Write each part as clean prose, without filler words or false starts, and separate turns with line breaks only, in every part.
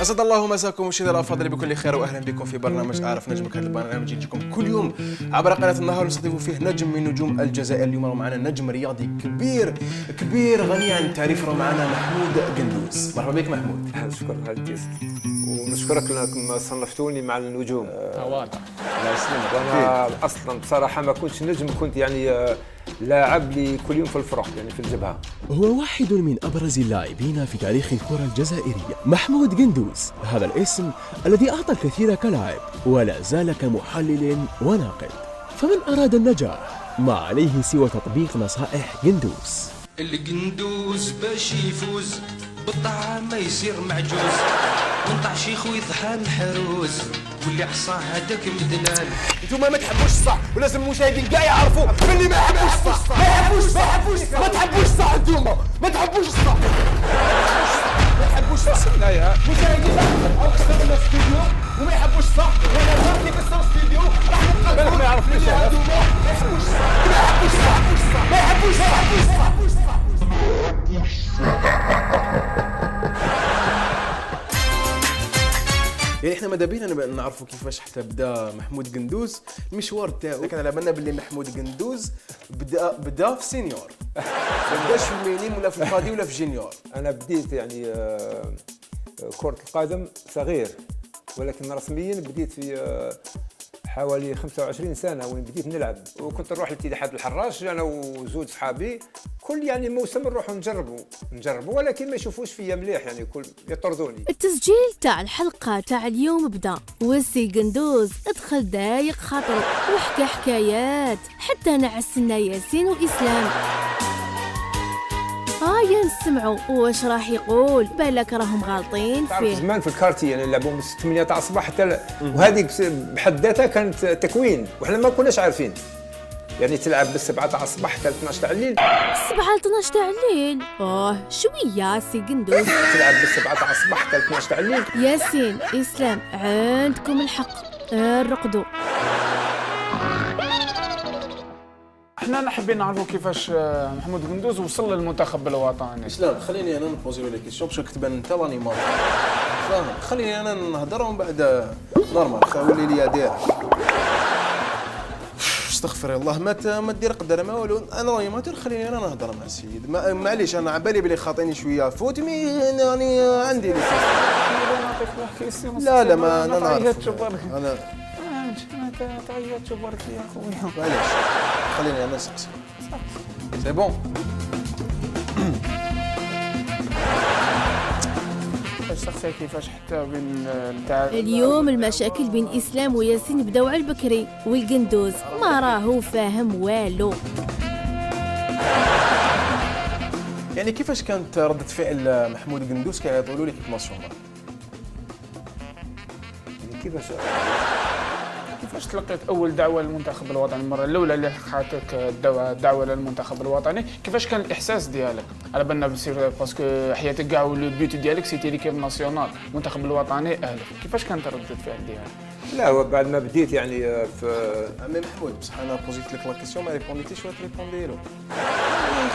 أسعد الله مساكم مشاهدينا الأفاضل بكل خير وأهلا بكم في برنامج أعرف نجمك. هذا البرنامج يجيكم كل يوم عبر قناة النهار نستضيف فيه نجم من نجوم الجزائر. اليوم معنا نجم رياضي كبير غني عن التعريف. معنا محمود قندوز. مرحبا بك محمود.
شكرا هالتيس ونشكرك لأنكم صنفتوني مع النجوم.
تواضع.
الله يسلمك. وانا اصلا بصراحه ما كنتش نجم، كنت يعني لاعب لي كل يوم في الفرق، يعني في الجبهه.
هو واحد من أبرز اللاعبين في تاريخ الكرة الجزائرية. محمود قندوز هذا الاسم الذي أعطى الكثير كلاعب ولا زال كمحلل وناقد. فمن أراد النجاح ما عليه سوى تطبيق نصائح قندوز.
القندوز باش يفوز بالطعام ما يصير معجوز، ونطع شيخ ويضحى محروز، واللي عصاه هذاك مدلال.
انتوما ما تحبوش الصح، ولازم المشاهدين كاع يعرفوا باللي ما يحبوش الصح. ما تحبوش الصح انتوما، ما تحبوش الصح. ما تحبوش الصح. لا يا مشاهدين او كثر من الاستوديو وما يحبوش الصح. وانا صار كي كسر الاستوديو راح نبقى ما يعرفوش هذوما ما يحبوش الصح. ما يحبوش الصح. ما يحبوش الصح. يعني احنا ماذا بينا نعرفوا كيفاش حتى بدا محمود قندوز المشوار تاعو. لكن على بالنا باللي محمود قندوز بدا في سينيور، ما بداش في المينيم ولا في القادي ولا في جينيور.
انا بديت يعني كرة القدم صغير، ولكن رسميا بديت في حوالي 25 سنة وين بديت نلعب. وكنت نروح لاتحاد الحراش انا وزوج صحابي، كل يعني موسم نروحوا نجربوا ولكن ما يشوفوش فيا مليح، يعني كل يطردوني.
التسجيل تاع الحلقة تاع اليوم بدا، والسي قندوز ادخل دايق خاطره وحكى حكايات حتى نعسنا ياسين وإسلام. هيا نسمعوا واش راح يقول، بالك راهم غالطين
تعرف
فيه.
زمان في الكارتي يعني نلعبوا من 8 تاع الصباح حتى وهذيك بحد ذاتها كانت تكوين، وحنا ما كناش عارفين. يعني تلعب بالسبعة تاع الصباح حتى 12 تاع الليل.
7 ل 12 تاع الليل، شوية سي قندوز.
تلعب بالسبعة تاع الصباح حتى 12 تاع الليل.
ياسين إسلام عندكم الحق، رقدوا.
احنا حابين نعرفوا كيفاش محمود قندوز وصل للمنتخب الوطني.
اسلام خليني انا نبوزي له لي كيسيون باش تبان انت راني ماضي. فاهم؟ خليني انا نهضر ومن بعد نورمال خلي لي داير. استغفر الله، ما دير قدر ما والو. انا راني ماتر، خليني انا نهضر مع السيد. معليش انا عبالي بلي خاطيني شويه فوت مي راني عندي لي. لا ما انا نعرف. انا
تعيط برك يا خويا.
معليش خليني انا نسقسي. سي بون.
شخصية كيفاش حتى بين
اليوم المشاكل بين إسلام وياسين بداو على البكري، والقندوز ما راهو فاهم والو.
يعني كيفاش كانت ردة فعل محمود قندوز كيعيطوا له ليكيب ناسيونال؟
كيفاش تلقيت اول دعوه للمنتخب الوطني، المره الاولى اللي لقاتك الدعوه للمنتخب الوطني؟ كيفاش كان الاحساس ديالك؟ على بالنا بصير باسكو حياتك كاع لو بيوت ديالك سيتي ليكيب ناسيونال، المنتخب الوطني اهلك. كيفاش كانت ردة الفعل ديالك؟
لا هو بعد ما بديت يعني في
عمي محمود بصح انا بوزيت لك لا كيسيون ما ريبونديتيش ولا تريبوندي له.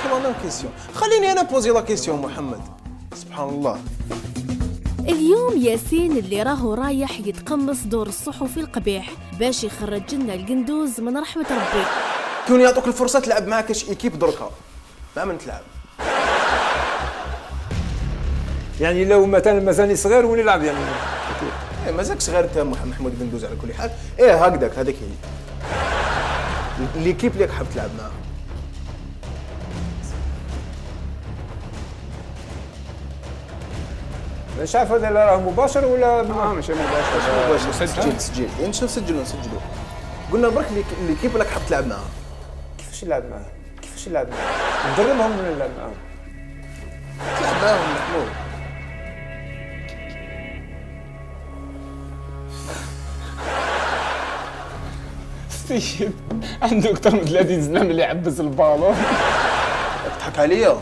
خلينا كيسيون، خليني انا بوزي لا كيسيون محمد. سبحان الله.
اليوم ياسين اللي راهو رايح يتقمص دور الصحفي القبيح باش يخرج لنا القندوز من رحمة ربي.
كون يعطوك الفرصة تلعب معاك كاش ايكيب دركا مع من تلعب.
يعني لو مثلا مازالني صغير ونلعب يعني
مازالك صغير انت محمود قندوز على كل حال. هكذاك هذيك هي ليكيب اللي حاب تلعب معاها.
مش عارف هذا راه مباشر ولا
ماشي مباشر.
سجل يعني شنو نسجلوا قلنا برك ليكيب اللي حاب تلعب معاها.
كيفاش نلعب معاه؟ ندربهم ولا نلعب معاهم؟
تلعب معاهم محمود.
السيد عنده اكثر من 30 سنه اللي يعبز البالون.
تضحك عليا؟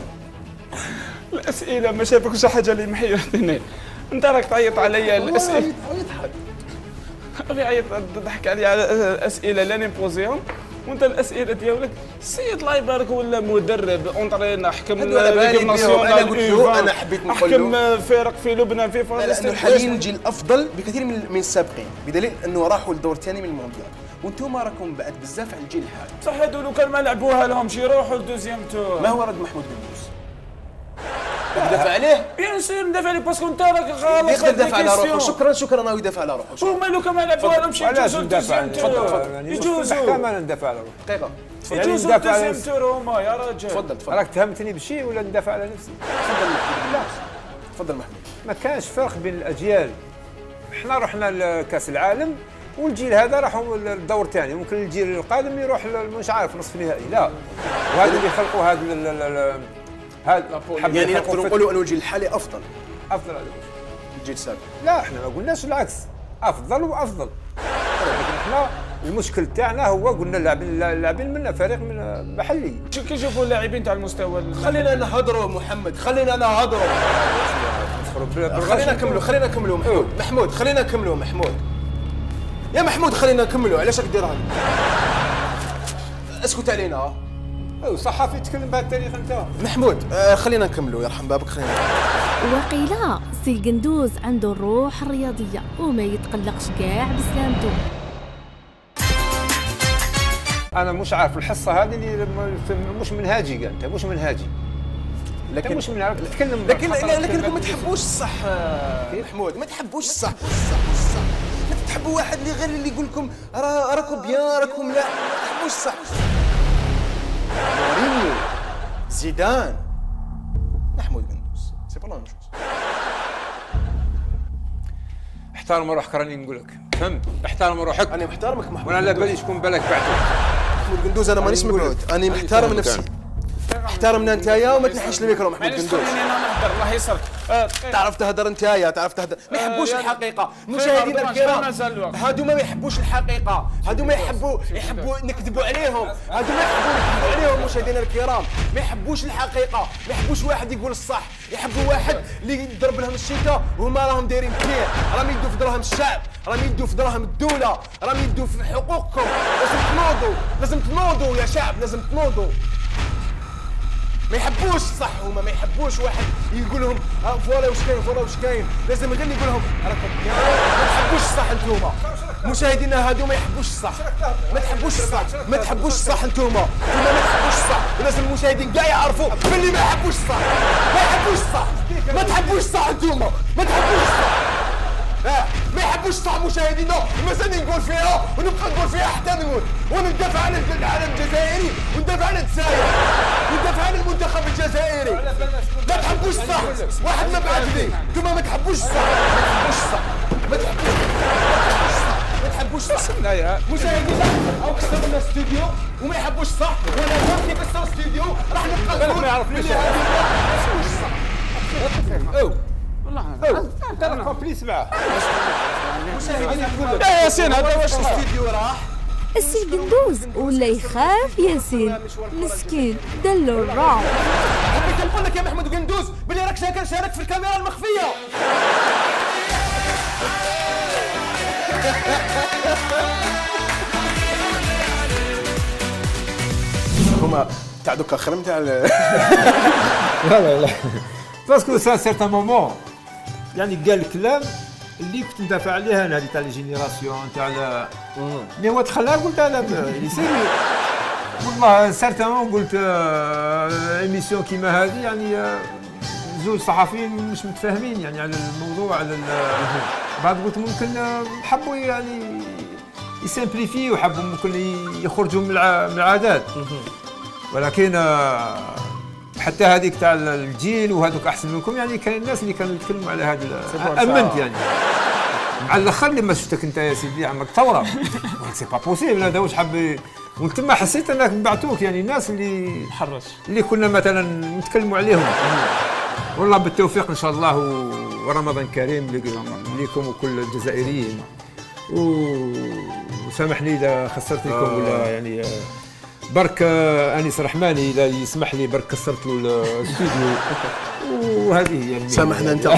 الاسئله ما شافك شي حاجه اللي محيرتني. انت راك تعيط عليا الاسئله.
يضحك.
غير عيط تضحك عليا على الاسئله اللي انا نبوزيهم. وانت الاسئله ديالك السيد الله يبارك ولا مدرب اونطرينا حكم
هادو على بالي بهم. أنا قلت له أنا حبيت نقول له
حكم فرق في لبنان في فرنسا.
لانه حاليا الجيل الافضل بكثير من السابقين، بدليل انه راحوا للدور الثاني من المونديال، وانتم راكم بعد بزاف عن الجيل الحالي.
صح هادو لو كان ما لعبوها لهمش يروحوا للدوزيام تور.
ما هو رد محمود قندوز؟ تدافع عليه؟
بيان سور ندافع عليه باسكو انت راك غلط.
يقدر يدافع على روحه. شكرا راهو يدافع على روحه.
هما لو كان ما لعبوها لهمش يجوزوا للدوزيام تور.
يجوزوا انا ندافع على روحي.
دقيقه
يجوزوا للدوزيام تور هما يا راجل.
تفضل
راك تهمتني بشي ولا ندافع على نفسي؟
تفضل محمود.
ما كانش فرق بين الاجيال. احنا رحنا لكاس العالم والجيل هذا راحوا للدور الثاني، ممكن الجيل القادم يروح مش عارف نصف نهائي. لا، وهذا اللي خلقوا هذا
يعني نقدروا نقولوا انه الجيل الحالي افضل
على
الجيل السابق.
لا احنا ما قلناش العكس، افضل وافضل، لكن احنا المشكل تاعنا هو قلنا اللاعبين منا فريق من محلي.
كي يشوفوا اللاعبين تاع المستوى
خلينا نهضروا محمد، خلينا نهضروا. خلينا نكملوا محمود خلينا نكملوا محمود. يا محمود خلينا نكملوا. علاش راك دير هذا؟ اسكت علينا.
صحافي يتكلم بهذا التاريخ انت.
محمود خلينا نكملوا يرحم بابك. خلينا
وقيل سي قندوز عنده الروح الرياضية وما يتقلقش كاع بسلامته.
انا مش عارف الحصه هذه اللي مش منهاجي قال انت مش منهاجي، لكن مش من عارف تتكلم.
لكنكم ما تحبوش الصح محمود، ما تحبوش الصح. ما تحبوا واحد اللي غير اللي يقول لكم راكم بيان راكم لا. ما تحبوش الصح. مورينيو، زيدان، محمود قندوز، سي با لا ميم شوز.
احترم روحك راني نقول لك، فهمت؟ احترم روحك.
انا محترمك محمود،
وانا على بالي شكون بالك بعته.
محمود قندوز انا مانيش مقعود، انا محترم نفسي. احترمنا نتايا وما تنحيش الميكرو محمود قندوز.
خليني انا نهضر الله يسرك.
تعرف تهدر نتايا، تعرف تهدر. ما يحبوش الحقيقه. مشاهدينا الكرام هادو ما يحبوش الحقيقه، هادو ما يحبوا نكذبوا عليهم، هادو ما يحبوا نكذبوا عليهم. مشاهدينا الكرام ما يحبوش الحقيقه، ما يحبوش واحد يقول الصح، يحبوا واحد اللي يضرب لهم الشتاء وهما راهم دايرين كثير، راهم يدوا في دراهم الشعب، راهم يدوا في دراهم الدوله، راهم يدوا في حقوقكم. لازم تنوضوا يا شعب، لازم تنوضوا. ما يحبوش الصح، هما ما يحبوش واحد يقول لهم فوالا واش كاين فوالا واش كاين. لازم غير يقول لهم راكم ما تحبوش الصح انتوما. مشاهدينا هادو ما يحبوش الصح، ما تحبوش الصح، ما تحبوش الصح انتوما ما تحبوش الصح. ولازم المشاهدين كاع يعرفوا باللي ما يحبوش الصح، ما يحبوش الصح، ما تحبوش الصح انتوما، ما تحبوش الصح. ما يحبوش الصح مشاهدينا، مازال نقول فيها ونبقى نقول فيها حتى نموت، وندافع عن العالم الجزائري وندافع عن الجزائر وندافع عن المنتخب الجزائري. ما تحبوش الصح، واحد ما بعد لي انتوما ما تحبوش الصح، ما تحبوش الصح، ما تحبوش الصح، ما تحبوش الصح. مشاهدينا او كسروا لنا الاستوديو وما يحبوش الصح، وانا هون كي كسروا الاستوديو راح نبقى نقول
ما يعرفنيش
ما يحبوش الصح.
والله
انا كومبليس معاه.
يا ياسين هذا واش
الاستوديو راح
السي قندوز ولا يخاف ياسين مسكين دلو الرعب.
حبيت نقول لك يا محمود قندوز بلي راك شارك في الكاميرا المخفيه. هما تاع دوكا خير من تاع
لا باسكو سا سيرتان مومون يعني قال الكلام اللي كنت ندافع عليها انا، هذه تاع لي جينيراسيون تاع مي هو تخلى قلت انا سيري والله سيرتان قلت ايميسيون كيما هذه يعني زوج صحفيين مش متفاهمين يعني على الموضوع على بعد قلت ممكن حبوا يعني يسامبليفي وحبوا ممكن يخرجوا من العادات، ولكن حتى هذيك تاع الجيل وهذوك احسن منكم يعني كاين الناس اللي كانوا يتكلموا على هذا امنت يعني على الاخر لما شفتك انت يا سيدي عمك ثوره سي با بوسيبل هذا واش حاب وتما حسيت انك بعتوك يعني الناس اللي
حرش
اللي كنا مثلا نتكلموا عليهم. والله بالتوفيق ان شاء الله ورمضان كريم لكم وكل الجزائريين، وسامحني اذا خسرت لكم ولا يعني برك انيس رحماني اذا يسمح لي برك كسرت له الاستوديو وهذه يعني
سامحنا انت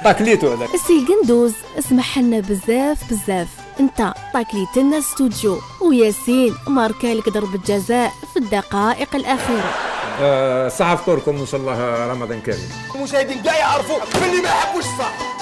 طاكليتو هذاك.
السي قندوز اسمح لنا بزاف انت طاكليت لنا استوديو وياسين ماركالك ضربة جزاء في الدقائق الأخيرة.
صحة فطوركم وإن شاء الله رمضان كريم.
المشاهدين كاع يعرفوا باللي ما يحبوش الصح.